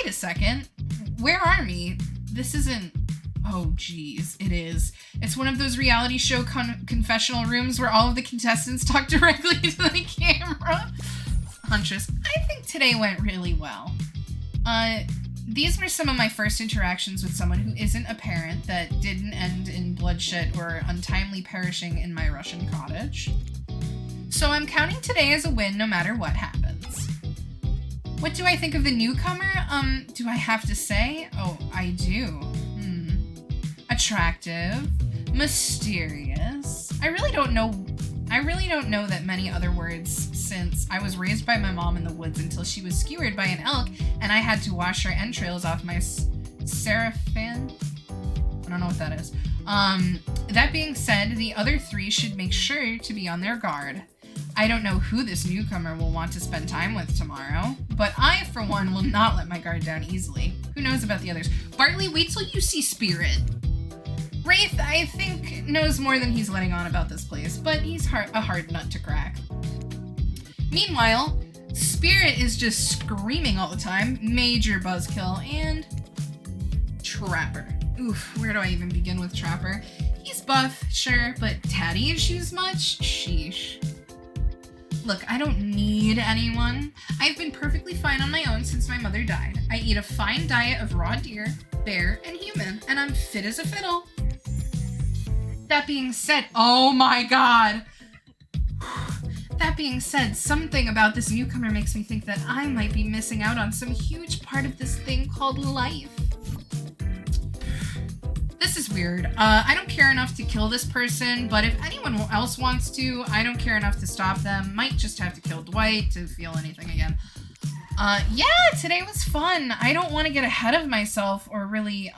Wait a second. Where are we? This isn't... Oh, geez. It is. It's one of those reality show confessional rooms where all of the contestants talk directly to the camera. Huntress, I think today went really well. These were some of my first interactions with someone who isn't a parent that didn't end in bloodshed or untimely perishing in my Russian cottage. So I'm counting today as a win no matter what happens. What do I think of the newcomer? Do I have to say? Oh, I do. Attractive. Mysterious. I really don't know that many other words since I was raised by my mom in the woods until she was skewered by an elk and I had to wash her entrails off my seraphin. I don't know what that is. That being said, the other three should make sure to be on their guard. I don't know who this newcomer will want to spend time with tomorrow, but I, for one, will not let my guard down easily. Who knows about the others? Bartley, wait till you see Spirit. Wraith, I think, knows more than he's letting on about this place, but he's a hard nut to crack. Meanwhile, Spirit is just screaming all the time, major buzzkill, and Trapper. Oof, where do I even begin with Trapper? He's buff, sure, but daddy issues much? Sheesh. Look, I don't need anyone. I've been perfectly fine on my own since my mother died. I eat a fine diet of raw deer, bear, and human, and I'm fit as a fiddle. That being said, oh my god! That being said, something about this newcomer makes me think that I might be missing out on some huge part of this thing called life. This is weird. I don't care enough to kill this person, but if anyone else wants to, I don't care enough to stop them. Might just have to kill Dwight to feel anything again. Yeah, today was fun. I don't want to get ahead of myself or really,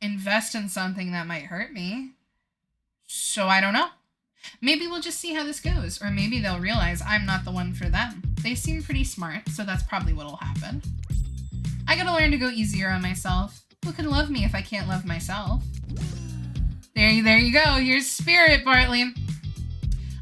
invest in something that might hurt me. So I don't know. Maybe we'll just see how this goes, or maybe they'll realize I'm not the one for them. They seem pretty smart, so that's probably what'll happen. I gotta learn to go easier on myself. Who can love me if I can't love myself? There you go. Here's Spirit, Bartley.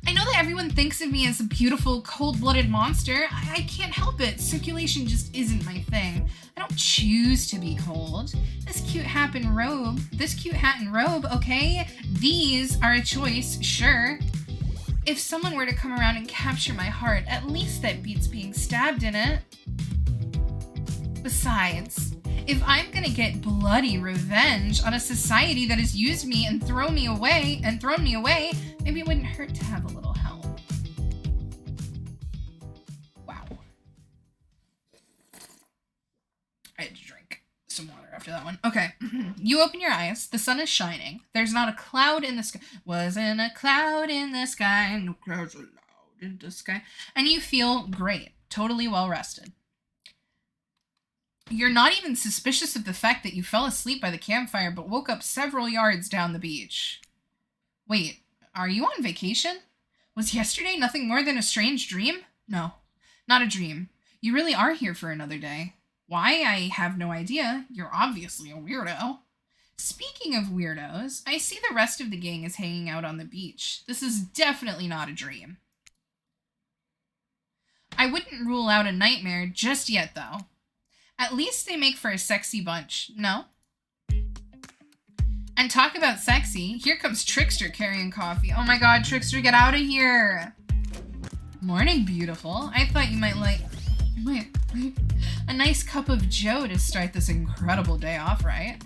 I know that everyone thinks of me as a beautiful, cold-blooded monster. I can't help it. Circulation just isn't my thing. I don't choose to be cold. This cute hat and robe, okay? These are a choice, sure. If someone were to come around and capture my heart, at least that beats being stabbed in it. Besides, if I'm gonna get bloody revenge on a society that has used me and thrown me away, maybe it wouldn't hurt to have a little help. Wow. I had to drink some water after that one. Okay. You open your eyes. The sun is shining. There's not a cloud in the sky. Wasn't a cloud in the sky. No clouds allowed in the sky. And you feel great. Totally well rested. You're not even suspicious of the fact that you fell asleep by the campfire but woke up several yards down the beach. Wait, are you on vacation? Was yesterday nothing more than a strange dream? No, not a dream. You really are here for another day. Why, I have no idea. You're obviously a weirdo. Speaking of weirdos, I see the rest of the gang is hanging out on the beach. This is definitely not a dream. I wouldn't rule out a nightmare just yet, though. At least they make for a sexy bunch, no? And talk about sexy, here comes Trickster carrying coffee. Oh my god, Trickster, get out of here! Morning, beautiful. I thought you might like... a nice cup of joe to start this incredible day off, right?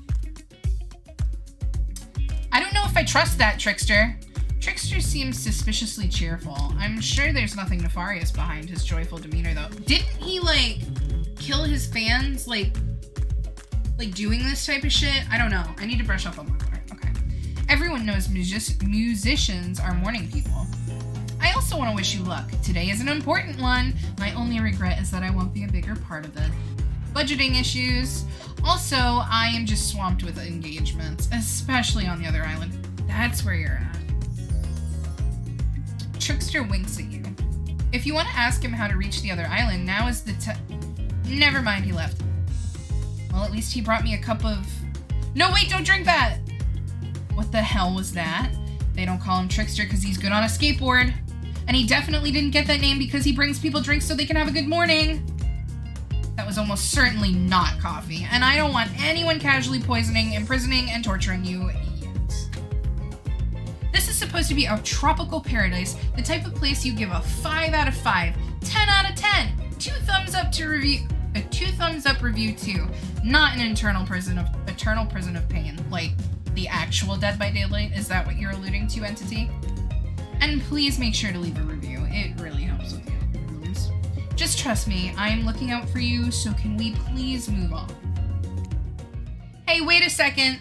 I don't know if I trust that, Trickster. Trickster seems suspiciously cheerful. I'm sure there's nothing nefarious behind his joyful demeanor, though. Didn't he, like... kill his fans, like doing this type of shit? I don't know. I need to brush up on my lore. Okay. Everyone knows musicians are morning people. I also want to wish you luck. Today is an important one. My only regret is that I won't be a bigger part of it. Budgeting issues. Also, I am just swamped with engagements, especially on the other island. That's where you're at. Trickster winks at you. If you want to ask him how to reach the other island, now is the Never mind, he left. Well, at least he brought me a cup of... No, wait, don't drink that! What the hell was that? They don't call him Trickster because he's good on a skateboard. And he definitely didn't get that name because he brings people drinks so they can have a good morning. That was almost certainly not coffee, and I don't want anyone casually poisoning, imprisoning, and torturing you yet. This is supposed to be a tropical paradise, the type of place you give a 5 out of 5, 10 out of 10, 2 thumbs up to review, a 2 thumbs up review too, not an eternal prison of pain, like the actual Dead by Daylight. Is that what you're alluding to, Entity? And please make sure to leave a review. It really helps with the algorithms. Just trust me, I'm looking out for you, so can we please move on? Hey, wait a second.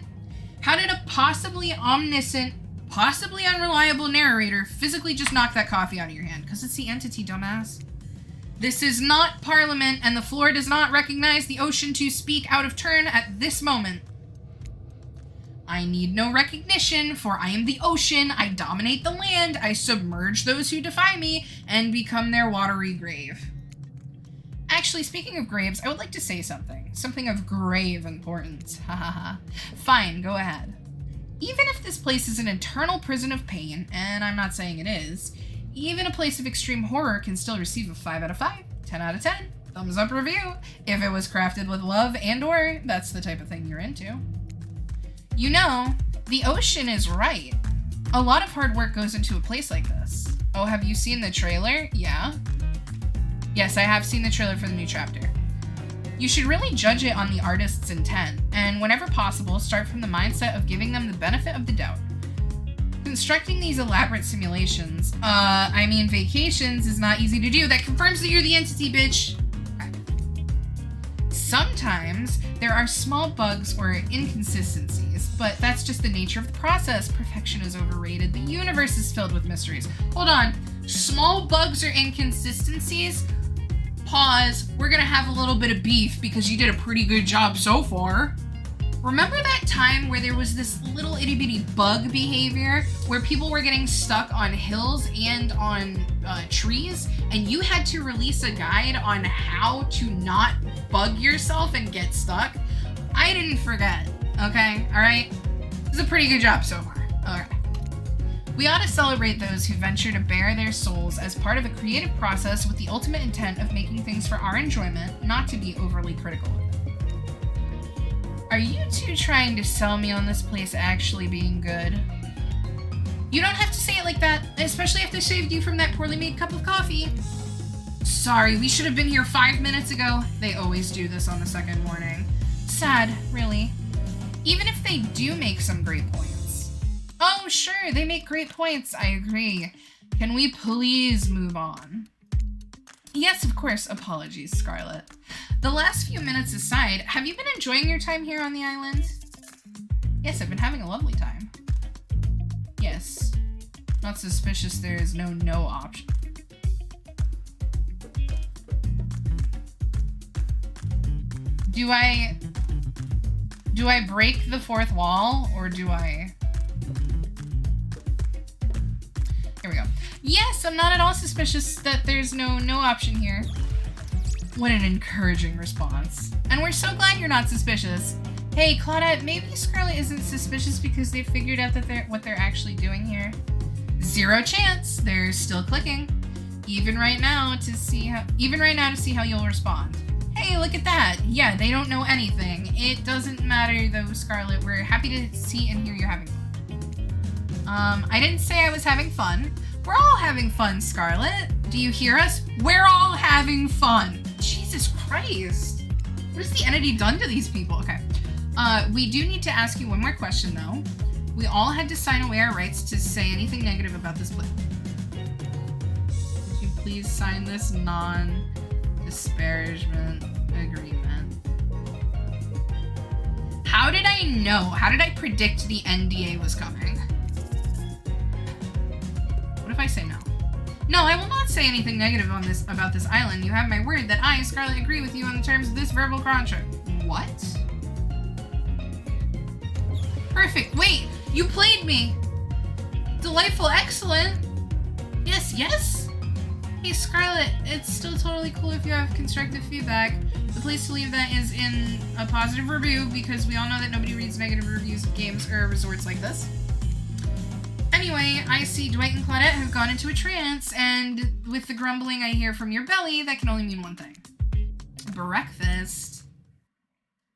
How did a possibly omniscient, possibly unreliable narrator physically just knock that coffee out of your hand? Because it's the Entity, dumbass. This is not Parliament, and the floor does not recognize the ocean to speak out of turn at this moment. I need no recognition, for I am the ocean, I dominate the land, I submerge those who defy me, and become their watery grave. Actually, speaking of graves, I would like to say something. Something of grave importance. Hahaha. Fine, go ahead. Even if this place is an eternal prison of pain, and I'm not saying it is, even a place of extreme horror can still receive a 5 out of 5, 10 out of 10, thumbs up review, if it was crafted with love and/or that's the type of thing you're into. You know, the ocean is right. A lot of hard work goes into a place like this. Oh, have you seen the trailer? Yeah. Yes, I have seen the trailer for the new chapter. You should really judge it on the artist's intent, and whenever possible, start from the mindset of giving them the benefit of the doubt. Constructing these elaborate simulations, vacations is not easy to do. That confirms that you're the Entity, bitch. Sometimes there are small bugs or inconsistencies, but that's just the nature of the process. Perfection is overrated. The universe is filled with mysteries. Hold on. Small bugs or inconsistencies? Pause. We're gonna have a little bit of beef because you did a pretty good job so far. Remember that time where there was this little itty bitty bug behavior where people were getting stuck on hills and on trees, and you had to release a guide on how to not bug yourself and get stuck? I didn't forget, okay? Alright? This is a pretty good job so far. Alright. We ought to celebrate those who venture to bare their souls as part of a creative process with the ultimate intent of making things for our enjoyment, not to be overly critical of them. Are you two trying to sell me on this place actually being good? You don't have to say it like that, especially if they saved you from that poorly made cup of coffee. Sorry, we should have been here 5 minutes ago. They always do this on the second morning. Sad, really. Even if they do make some great points. Oh, sure, they make great points, I agree. Can we please move on? Yes, of course. Apologies, Scarlet. The last few minutes aside, have you been enjoying your time here on the island? Yes, I've been having a lovely time. Yes. Not suspicious there is no option. Do I break the fourth wall, or do I... Here we go. Yes, I'm not at all suspicious that there's no option here. What an encouraging response. And we're so glad you're not suspicious. Hey, Claudette, maybe Scarlet isn't suspicious because they figured out that what they're actually doing here. 0 chance. They're still clicking. Even right now to see how you'll respond. Hey, look at that. Yeah, they don't know anything. It doesn't matter though, Scarlet. We're happy to see and hear you're having fun. I didn't say I was having fun. We're all having fun, Scarlet. Do you hear us? We're all having fun. Jesus Christ. What has the entity done to these people? Okay. We do need to ask you one more question, though. We all had to sign away our rights to say anything negative about this place. Would you please sign this non-disparagement agreement? How did I know? How did I predict the NDA was coming? What if I say no? No, I will not say anything negative about this island. You have my word that I, Scarlet, agree with you on the terms of this verbal contract. What? Perfect. Wait, you played me. Delightful, excellent. Yes, yes? Hey, Scarlet, it's still totally cool if you have constructive feedback. The place to leave that is in a positive review because we all know that nobody reads negative reviews of games or resorts like this. Anyway, I see Dwight and Claudette have gone into a trance, and with the grumbling I hear from your belly, that can only mean one thing. breakfast.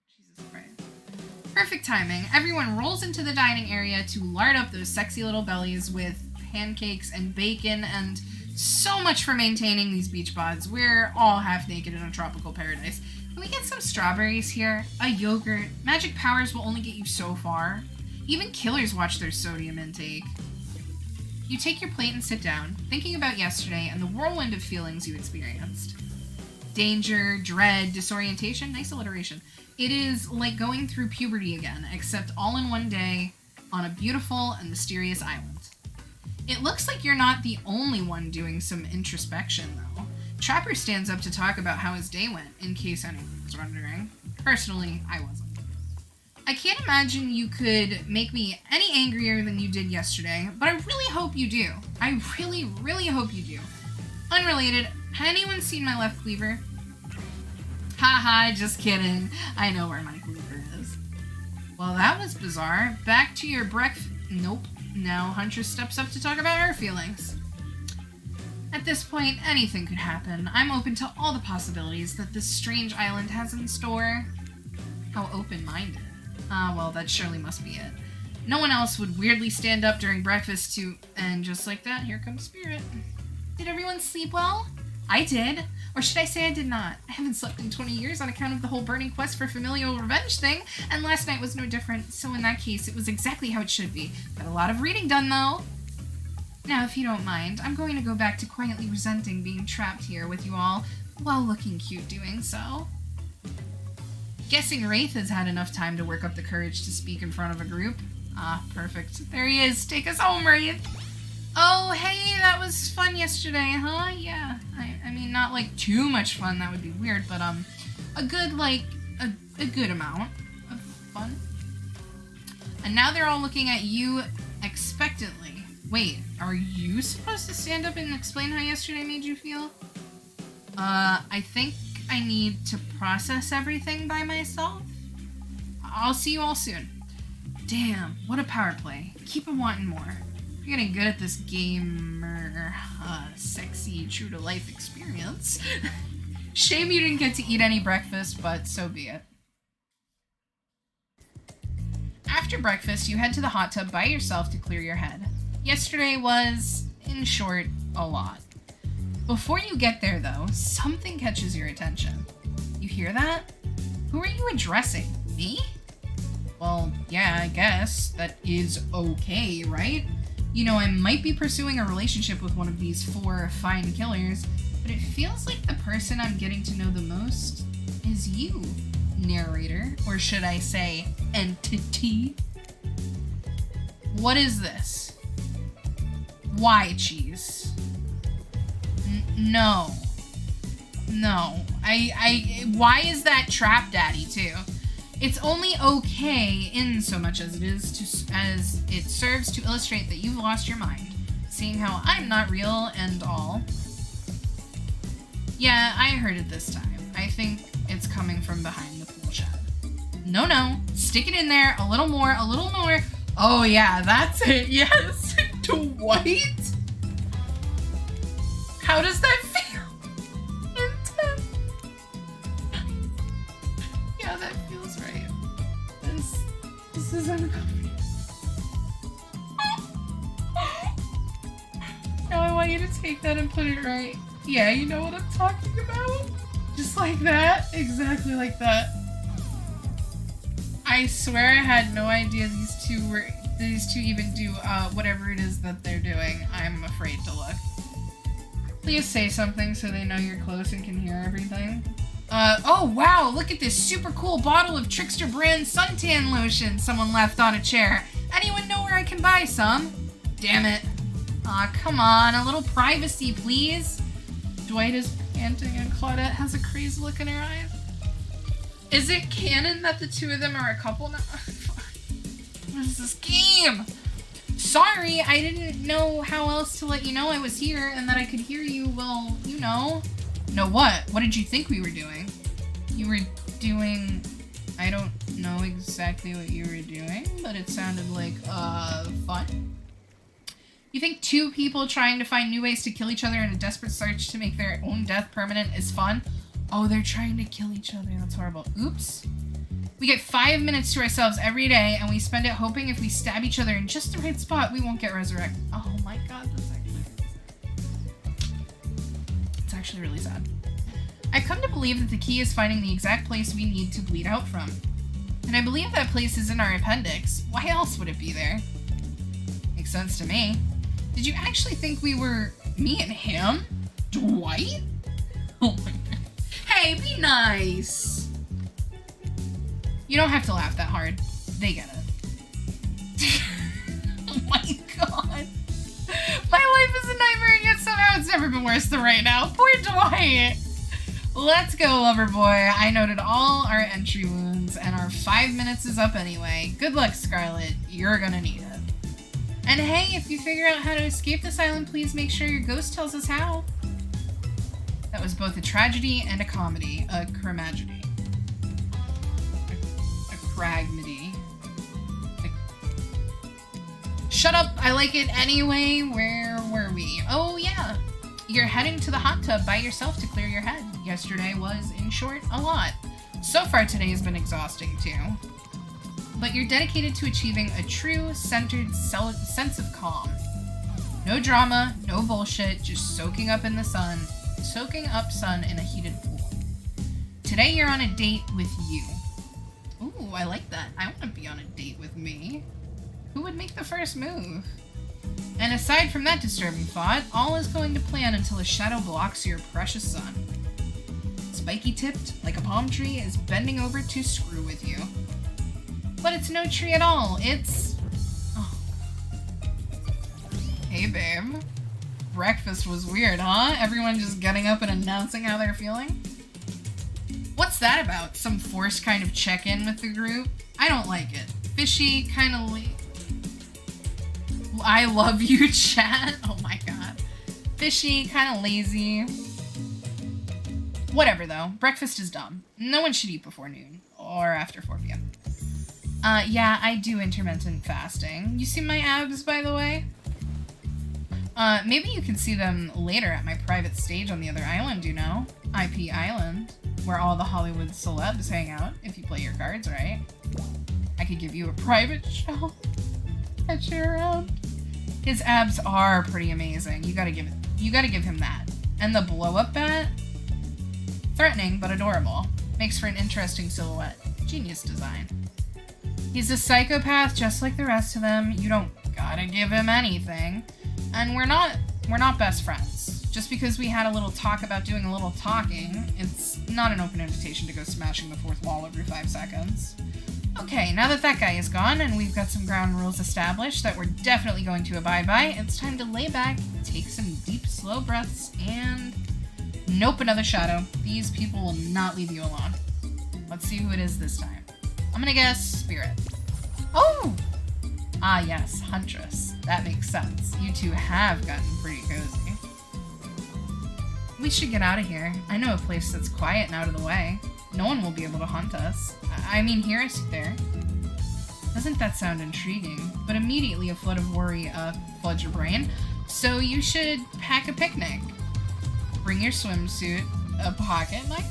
Jesus Christ. Perfect timing. Everyone rolls into the dining area to lard up those sexy little bellies with pancakes and bacon and so much for maintaining these beach bods. We're all half naked in a tropical paradise. Can we get some strawberries here? A yogurt? Magic powers will only get you so far. Even killers watch their sodium intake. You take your plate and sit down, thinking about yesterday and the whirlwind of feelings you experienced. Danger, dread, disorientation, nice alliteration. It is like going through puberty again, except all in one day on a beautiful and mysterious island. It looks like you're not the only one doing some introspection, though. Trapper stands up to talk about how his day went, in case anyone was wondering. Personally, I wasn't. I can't imagine you could make me any angrier than you did yesterday, but I really hope you do. I really, really hope you do. Unrelated, has anyone seen my left cleaver? Haha, just kidding. I know where my cleaver is. Well, that was bizarre. Back to your breakfast. Nope. Now Huntress steps up to talk about her feelings. At this point, anything could happen. I'm open to all the possibilities that this strange island has in store. How open-minded. Well, that surely must be it. No one else would weirdly stand up during breakfast to... And just like that, here comes Spirit. Did everyone sleep well? I did. Or should I say I did not? I haven't slept in 20 years on account of the whole burning quest for familial revenge thing, and last night was no different, so in that case, it was exactly how it should be. Got a lot of reading done, though. Now, if you don't mind, I'm going to go back to quietly resenting being trapped here with you all, while looking cute doing so. Guessing Wraith has had enough time to work up the courage to speak in front of a group. Ah, perfect. There he is. Take us home, Wraith. Oh, hey, that was fun yesterday, huh? Yeah. I mean, not, like, too much fun. That would be weird, but, a good, like, a good amount of fun. And now they're all looking at you expectantly. Wait, are you supposed to stand up and explain how yesterday made you feel? I think I need to process everything by myself. I'll see you all soon. Damn, what a power play. Keep on wanting more. You're getting good at this gamer, sexy, true-to-life experience. Shame you didn't get to eat any breakfast, but so be it. After breakfast, you head to the hot tub by yourself to clear your head. Yesterday was, in short, a lot. Before you get there, though, something catches your attention. You hear that? Who are you addressing? Me? Well, yeah, I guess. That is okay, right? You know, I might be pursuing a relationship with one of these 4 fine killers, but it feels like the person I'm getting to know the most is you, narrator, or should I say, entity. What is this? Why cheese? No. No. Why is that Trap Daddy, too? It's only okay in so much as it serves to illustrate that you've lost your mind, seeing how I'm not real and all. Yeah, I heard it this time. I think it's coming from behind the pool shed. No, stick it in there, a little more, a little more. Oh yeah, that's it, yes. Dwight? How does that feel? Intense. Yeah, that feels right. This is uncomfortable. Now I want you to take that and put it right. Yeah, you know what I'm talking about? Just like that. Exactly like that. I swear I had no idea these two even do whatever it is that they're doing. I'm afraid to look. Please say something so they know you're close and can hear everything. Oh wow, look at this super cool bottle of Trickster brand suntan lotion someone left on a chair. Anyone know where I can buy some? Damn it. Aw, come on, a little privacy, please. Dwight is panting and Claudette has a crazy look in her eyes. Is it canon that the two of them are a couple now? What is this game? Sorry, I didn't know how else to let you know I was here and that I could hear you, well, you know. Know what? What did you think we were doing? You were doing... I don't know exactly what you were doing, but it sounded like, fun. You think 2 people trying to find new ways to kill each other in a desperate search to make their own death permanent is fun? Oh, they're trying to kill each other. That's horrible. Oops. We get 5 minutes to ourselves every day, and we spend it hoping if we stab each other in just the right spot, we won't get resurrected. Oh my god, that's actually really sad. It's actually really sad. I've come to believe that the key is finding the exact place we need to bleed out from. And I believe that place is in our appendix. Why else would it be there? Makes sense to me. Did you actually think we were me and him? Dwight? Oh my god. Hey, be nice! You don't have to laugh that hard. They get it. Oh my god. My life is a nightmare and yet somehow it's never been worse than right now. Poor Dwight! Let's go, lover boy. I noted all our entry wounds and our 5 minutes is up anyway. Good luck, Scarlet. You're gonna need it. And hey, if you figure out how to escape this island, please make sure your ghost tells us how. That was both a tragedy and a comedy. A cramagedy. A cragmedy. Shut up! I like it anyway. Where were we? Oh, yeah. You're heading to the hot tub by yourself to clear your head. Yesterday was, in short, a lot. So far today has been exhausting too. But you're dedicated to achieving a true, centered sense of calm. No drama, no bullshit, just soaking up in the sun. Soaking up sun in a heated pool. Today you're on a date with you. Ooh, I like that. I want to be on a date with me. Who would make the first move? And aside from that disturbing thought, all is going to plan until a shadow blocks your precious sun. Spiky-tipped, like a palm tree, is bending over to screw with you. But it's no tree at all, it's... Oh. Hey, babe. Breakfast was weird, huh? Everyone just getting up and announcing how they're feeling? What's that about? Some forced kind of check-in with the group? I don't like it. Fishy, kind of I love you, chat. Oh my god. Fishy, kind of lazy. Whatever, though. Breakfast is dumb. No one should eat before noon. Or after 4 p.m. Yeah, I do intermittent fasting. You see my abs, by the way? Maybe you can see them later at my private stage on the other island, you know? IP Island, where all the Hollywood celebs hang out, if you play your cards right. I could give you a private show. Catch you around. His abs are pretty amazing. You gotta give him that. And the blow-up bat? Threatening, but adorable. Makes for an interesting silhouette. Genius design. He's a psychopath just like the rest of them. You don't gotta give him anything. And we're not best friends. Just because we had a little talk about doing a little talking, it's not an open invitation to go smashing the fourth wall every 5 seconds. Okay, now that that guy is gone and we've got some ground rules established that we're definitely going to abide by, it's time to lay back, take some deep, slow breaths, and... Nope, another shadow. These people will not leave you alone. Let's see who it is this time. I'm gonna guess Spirit. Oh! Ah yes, Huntress. That makes sense. You two have gotten pretty cozy. We should get out of here. I know a place that's quiet and out of the way. No one will be able to hunt us. I mean, hear us there. Doesn't that sound intriguing? But immediately a flood of worry floods your brain. So you should pack a picnic. Bring your swimsuit, a pocket knife.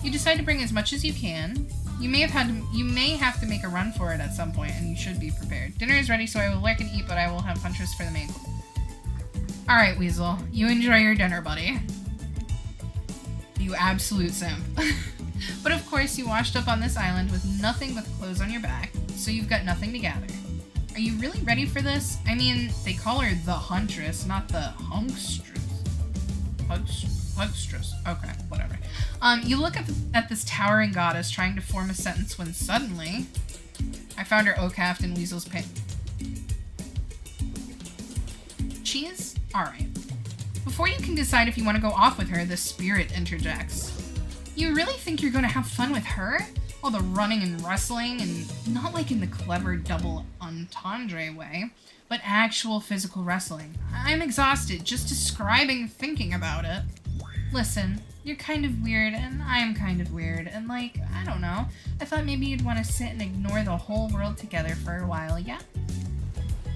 You decide to bring as much as you can. You may have to make a run for it at some point, and you should be prepared. Dinner is ready, so I will lurk and eat, but I will have Huntress for the main. Alright, Weasel. You enjoy your dinner, buddy. You absolute simp. But of course, you washed up on this island with nothing but the clothes on your back, so you've got nothing to gather. Are you really ready for this? I mean, they call her the Huntress, not the Hunkstress. Hunkstress. Okay, whatever. You look at this towering goddess trying to form a sentence when suddenly... I found her Okaft in Weasel's pit. Cheese? Alright. Before you can decide if you want to go off with her, the Spirit interjects. You really think you're going to have fun with her? All the running and wrestling, and not like in the clever double entendre way, but actual physical wrestling. I'm exhausted just describing thinking about it. Listen, you're kind of weird, and I'm kind of weird, and like, I don't know. I thought maybe you'd want to sit and ignore the whole world together for a while, yeah?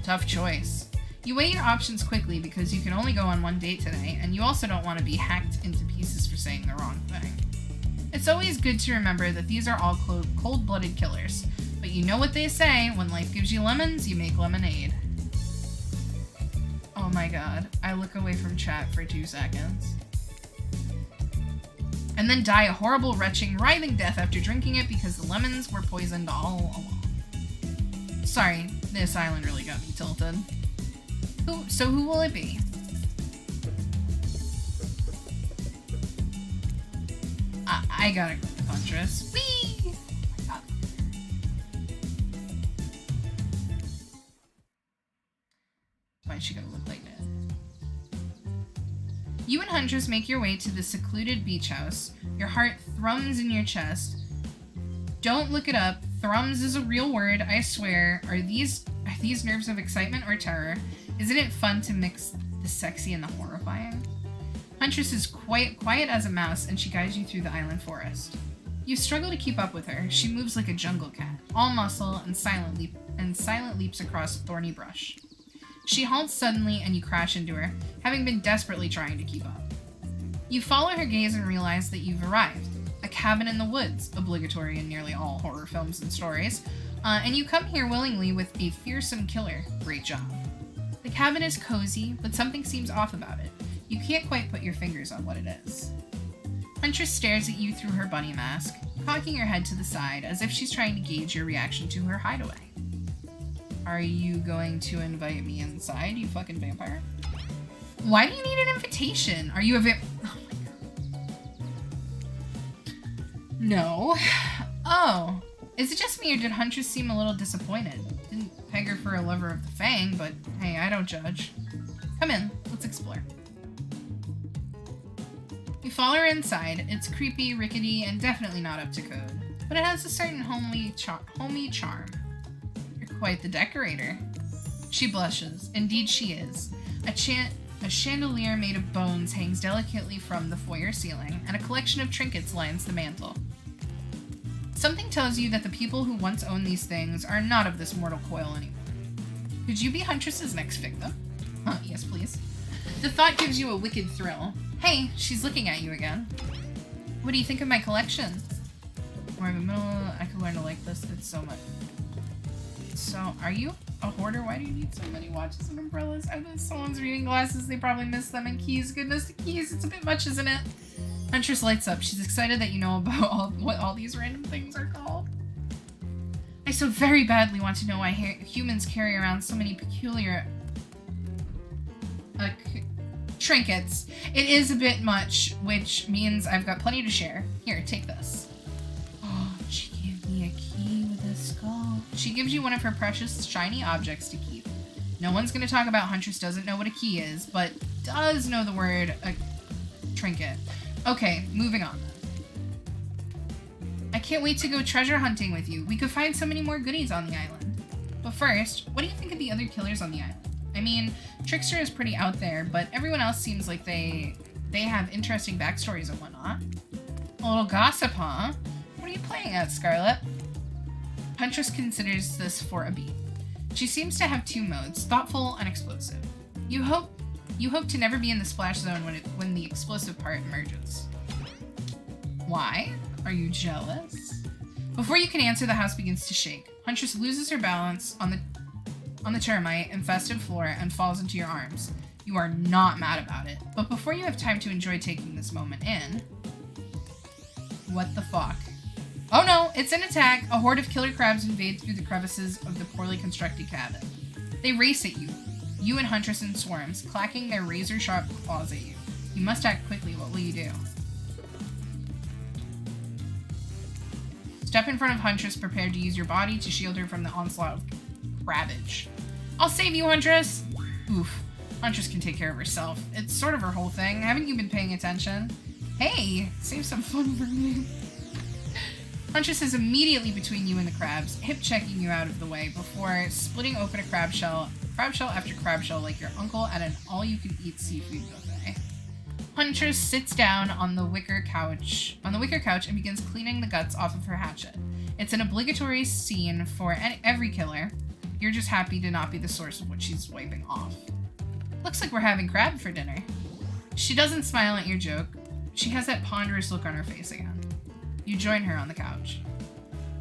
Tough choice. You weigh your options quickly because you can only go on one date today, and you also don't want to be hacked into pieces for saying the wrong thing. It's always good to remember that these are all cold-blooded killers, but you know what they say, when life gives you lemons, you make lemonade. Oh my god, I look away from chat for 2 seconds. And then die a horrible, retching, writhing death after drinking it because the lemons were poisoned all along. Sorry, this island really got me tilted. So who will it be? I gotta go with Huntress. Whee! Oh my god. Why'd she gotta look like that? You and Huntress make your way to the secluded beach house. Your heart thrums in your chest. Don't look it up. Thrums is a real word, I swear. Are these nerves of excitement or terror? Isn't it fun to mix the sexy and the horrifying? Huntress is quite quiet as a mouse, and she guides you through the island forest. You struggle to keep up with her. She moves like a jungle cat, all muscle and silent leaps across thorny brush. She halts suddenly, and you crash into her, having been desperately trying to keep up. You follow her gaze and realize that you've arrived. A cabin in the woods, obligatory in nearly all horror films and stories, and you come here willingly with a fearsome killer. Great job. The cabin is cozy, but something seems off about it. You can't quite put your fingers on what it is. Huntress stares at you through her bunny mask, cocking her head to the side as if she's trying to gauge your reaction to her hideaway. Are you going to invite me inside, you fucking vampire? Why do you need an invitation? Are you a oh my god. No. Oh. Is it just me or did Huntress seem a little disappointed? Didn't peg her for a lover of the Fang, but hey, I don't judge. Come in, let's explore. You follow her inside. It's creepy, rickety, and definitely not up to code, but it has a certain homey charm. You're quite the decorator. She blushes. Indeed she is. A chandelier made of bones hangs delicately from the foyer ceiling, and a collection of trinkets lines the mantel. Something tells you that the people who once owned these things are not of this mortal coil anymore. Could you be Huntress's next victim? Yes, please. The thought gives you a wicked thrill. Hey, she's looking at you again. What do you think of my collection? More of a middle, I could learn to like this. It's so much. So, are you a hoarder? Why do you need so many watches and umbrellas? I bet someone's reading glasses. They probably miss them. And keys. Goodness, the keys. It's a bit much, isn't it? Huntress lights up. She's excited that you know about what all these random things are called. I so very badly want to know why humans carry around so many peculiar trinkets. It is a bit much, which means I've got plenty to share. Here, take this. Oh, she gave me a key with a skull. She gives you one of her precious shiny objects to keep. No one's going to talk about Huntress doesn't know what a key is, but does know the word trinket. Okay, moving on then. I can't wait to go treasure hunting with you. We could find so many more goodies on the island. But first, what do you think of the other killers on the island? I mean, Trickster is pretty out there, but everyone else seems like they have interesting backstories and whatnot. A little gossip, huh? What are you playing at, Scarlet? Huntress considers this for a beat. She seems to have 2 modes, thoughtful and explosive. You hope to never be in the splash zone when the explosive part emerges. Why? Are you jealous? Before you can answer, the house begins to shake. Huntress loses her balance on the termite-infested floor and falls into your arms. You are not mad about it, but before you have time to enjoy taking this moment in... What the fuck? Oh no, it's an attack! A horde of killer crabs invade through the crevices of the poorly constructed cabin. They race at you. You and Huntress in swarms, clacking their razor-sharp claws at you. You must act quickly. What will you do? Step in front of Huntress, prepared to use your body to shield her from the onslaught of crabbage. I'll save you, Huntress! Oof. Huntress can take care of herself. It's sort of her whole thing. Haven't you been paying attention? Hey, save some fun for me. Huntress is immediately between you and the crabs, hip-checking you out of the way before splitting open a crab shell after crab shell like your uncle at an all-you-can-eat seafood buffet. Huntress sits down on the wicker couch and begins cleaning the guts off of her hatchet. It's an obligatory scene for every killer. You're just happy to not be the source of what she's wiping off. Looks like we're having crab for dinner. She doesn't smile at your joke. She has that ponderous look on her face again. You join her on the couch.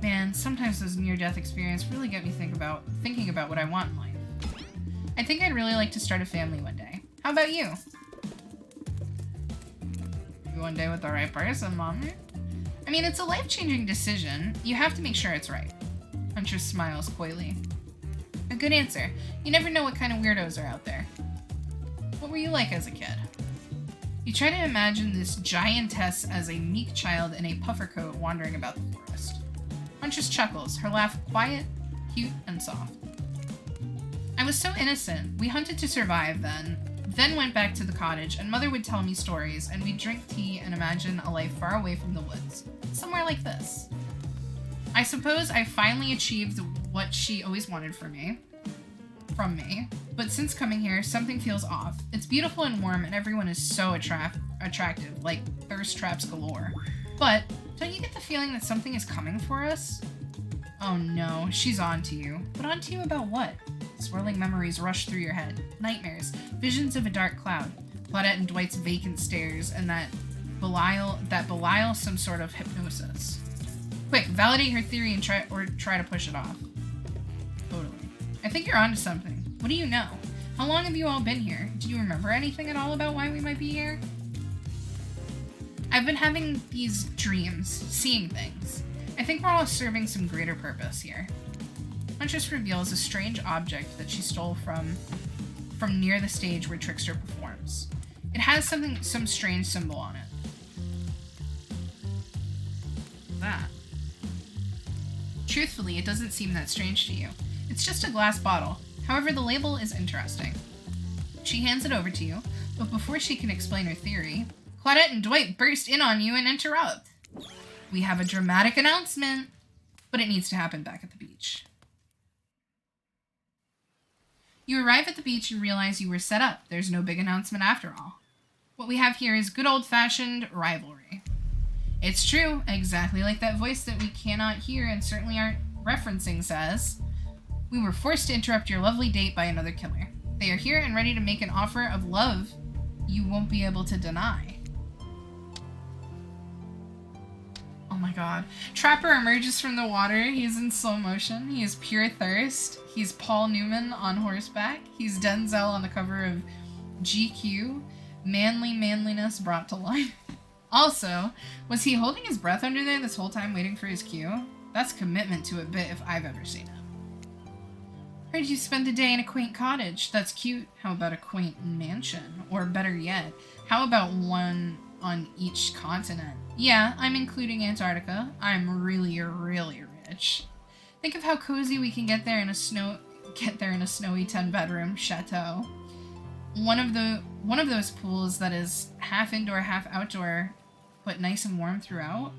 Man, sometimes those near-death experiences really get me thinking about what I want in life. I think I'd really like to start a family one day. How about you? Maybe one day with the right person, Mommy? I mean, it's a life-changing decision. You have to make sure it's right. Huntress smiles coyly. A good answer. You never know what kind of weirdos are out there. What were you like as a kid? You try to imagine this giantess as a meek child in a puffer coat wandering about the forest. Huntress chuckles, her laugh quiet, cute, and soft. I was so innocent. We hunted to survive then went back to the cottage, and Mother would tell me stories, and we'd drink tea and imagine a life far away from the woods. Somewhere like this. I suppose I finally achieved what she always wanted from me. But since coming here, something feels off. It's beautiful and warm, and everyone is so attractive, like thirst traps galore. But don't you get the feeling that something is coming for us? Oh no, she's on to you. But on to you about what? Swirling memories rush through your head. Nightmares, visions of a dark cloud, Claudette and Dwight's vacant stares, and that belie some sort of hypnosis. Quick, validate her theory and try to push it off. Totally. I think you're onto something. What do you know? How long have you all been here? Do you remember anything at all about why we might be here? I've been having these dreams, seeing things. I think we're all serving some greater purpose here. Huntress reveals a strange object that she stole from near the stage where Trickster performs. It has some strange symbol on it. That. Truthfully, it doesn't seem that strange to you. It's just a glass bottle. However, the label is interesting. She hands it over to you, but before she can explain her theory, Claudette and Dwight burst in on you and interrupt. We have a dramatic announcement, but it needs to happen back at the beach. You arrive at the beach and realize you were set up. There's no big announcement after all. What we have here is good old-fashioned rivalry. It's true, exactly like that voice that we cannot hear and certainly aren't referencing says. We were forced to interrupt your lovely date by another killer. They are here and ready to make an offer of love you won't be able to deny. Oh my god. Trapper emerges from the water. He is in slow motion. He is pure thirst. He's Paul Newman on horseback. He's Denzel on the cover of GQ. Manly manliness brought to life. Also, was he holding his breath under there this whole time waiting for his cue? That's commitment to a bit if I've ever seen it. Heard you spend the day in a quaint cottage. That's cute. How about a quaint mansion? Or better yet, how about one on each continent? Yeah, I'm including Antarctica. I'm really, really rich. Think of how cozy we can get there in a snowy 10-bedroom chateau. One of those pools that is half indoor, half outdoor, but nice and warm throughout.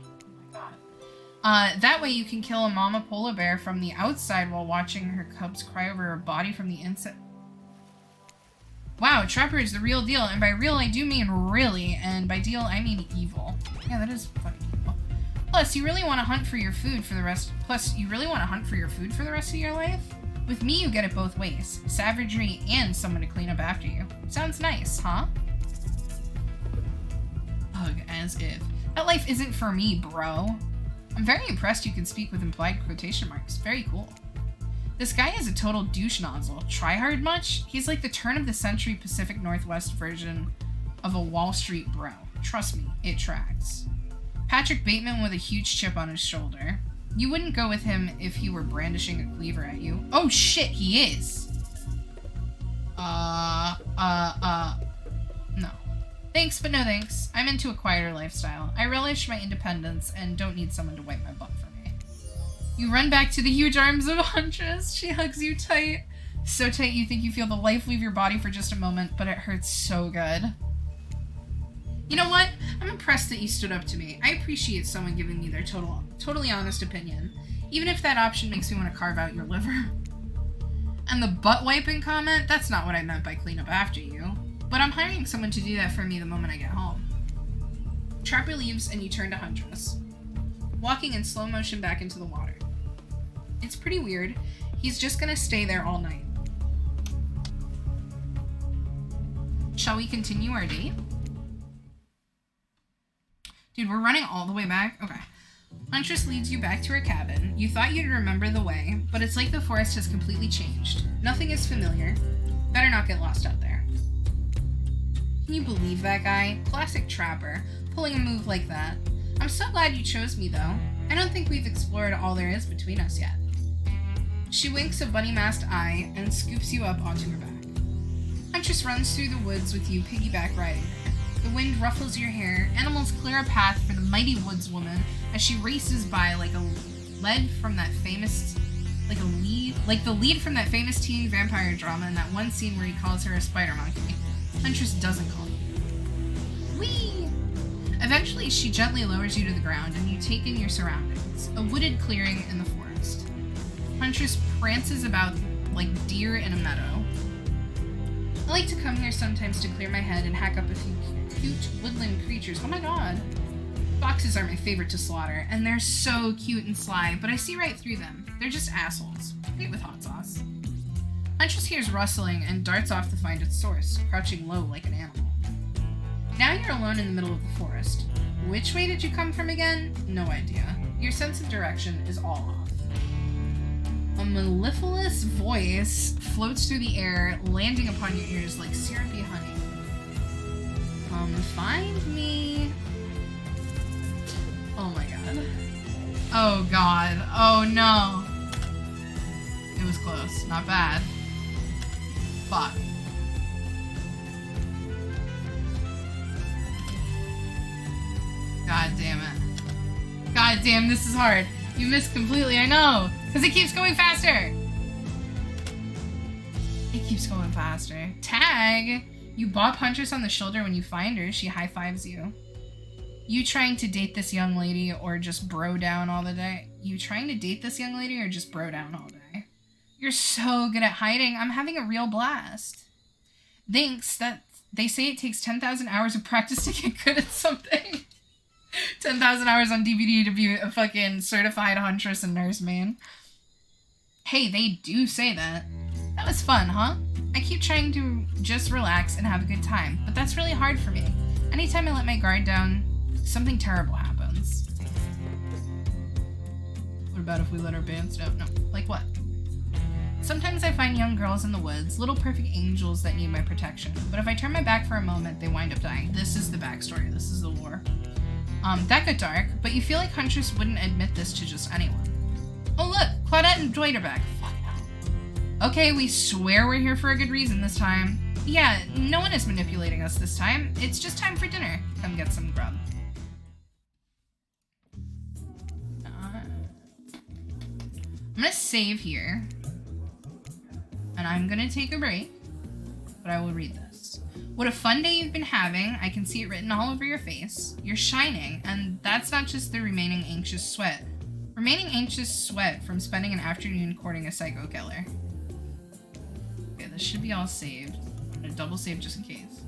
Oh my god. That way you can kill a mama polar bear from the outside while watching her cubs cry over her body from the inside. Wow, Trapper is the real deal, and by real I do mean really, and by deal I mean evil. Yeah, that is fucking evil. Plus, you really want to hunt for your food for the rest of your life? With me, you get it both ways. Savagery and someone to clean up after you. Sounds nice, huh? Ugh, as if. That life isn't for me, bro. I'm very impressed you can speak with implied quotation marks. Very cool. This guy is a total douche nozzle. Try hard much? He's like the turn-of-the-century Pacific Northwest version of a Wall Street bro. Trust me, it tracks. Patrick Bateman with a huge chip on his shoulder. You wouldn't go with him if he were brandishing a cleaver at you. Oh shit, he is! No. Thanks, but no thanks. I'm into a quieter lifestyle. I relish my independence and don't need someone to wipe my butt for me. You run back to the huge arms of Huntress. She hugs you tight. So tight you think you feel the life leave your body for just a moment, but it hurts so good. You know what? I'm impressed that you stood up to me. I appreciate someone giving me their totally honest opinion, even if that option makes me want to carve out your liver. And the butt wiping comment? That's not what I meant by clean up after you. But I'm hiring someone to do that for me the moment I get home. Trapper leaves and you turn to Huntress, walking in slow motion back into the water. It's pretty weird. He's just gonna stay there all night. Shall we continue our date? Dude, we're running all the way back? Okay. Huntress leads you back to her cabin. You thought you'd remember the way, but it's like the forest has completely changed. Nothing is familiar. Better not get lost out there. Can you believe that guy? Classic trapper. Pulling a move like that. I'm so glad you chose me, though. I don't think we've explored all there is between us yet. She winks a bunny-masked eye and scoops you up onto her back. Huntress runs through the woods with you piggyback riding her. The wind ruffles your hair. Animals clear a path for the mighty woodswoman as she races by like the lead from that famous teen vampire drama in that one scene where he calls her a spider monkey. Huntress doesn't call you. Whee! Eventually, she gently lowers you to the ground and you take in your surroundings. A wooded clearing in the forest. Huntress prances about like deer in a meadow. I like to come here sometimes to clear my head and hack up a few cute woodland creatures. Oh my god. Foxes are my favorite to slaughter, and they're so cute and sly, but I see right through them. They're just assholes. Great with hot sauce. Huntress hears rustling and darts off to find its source, crouching low like an animal. Now you're alone in the middle of the forest. Which way did you come from again? No idea. Your sense of direction is all off. A mellifluous voice floats through the air, landing upon your ears like syrupy honey. Come find me. Oh my god. Oh god. Oh no. It was close. Not bad. Fuck. God damn it. God damn, this is hard. You missed completely, I know. Because it keeps going faster. It keeps going faster. Tag! You bop Huntress on the shoulder when you find her. She high-fives you. You trying to date this young lady or just bro down all the day? You trying to date this young lady or just bro down all day? You're so good at hiding. I'm having a real blast. Thanks. They say it takes 10,000 hours of practice to get good at something. 10,000 hours on DVD to be a fucking certified huntress and nurse, man. Hey, they do say that. That was fun, huh? I keep trying to just relax and have a good time, but that's really hard for me. Anytime I let my guard down, something terrible happens. What about if we let our bands down? No. Like what? Sometimes I find young girls in the woods, little perfect angels that need my protection, but if I turn my back for a moment, they wind up dying. This is the backstory. This is the lore. That got dark, but you feel like Huntress wouldn't admit this to just anyone. Oh look, Claudette and Dwight are back. Fuck no. Okay, we swear we're here for a good reason this time. Yeah, no one is manipulating us this time. It's just time for dinner. Come get some grub. I'm gonna save here. And I'm gonna take a break. But I will read this. What a fun day you've been having. I can see it written all over your face. You're shining, and that's not just the remaining anxious sweat. Remaining anxious sweat from spending an afternoon courting a psycho killer. Okay, this should be all saved. I'm gonna double save just in case.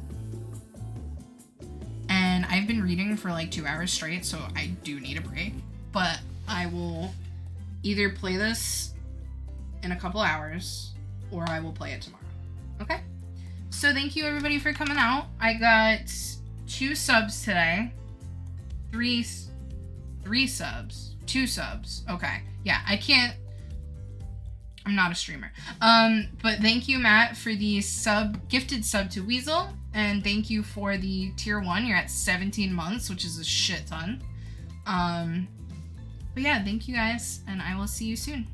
And I've been reading for like 2 hours straight, so I do need a break. But I will either play this in a couple hours, or I will play it tomorrow. Okay? So thank you everybody for coming out. I got 2 subs today. 3 subs. 2 subs. Okay. Yeah, I'm not a streamer. But thank you, Matt, for the gifted sub to Weasel. And thank you for the tier 1. You're at 17 months, which is a shit ton. But yeah, thank you guys, and I will see you soon.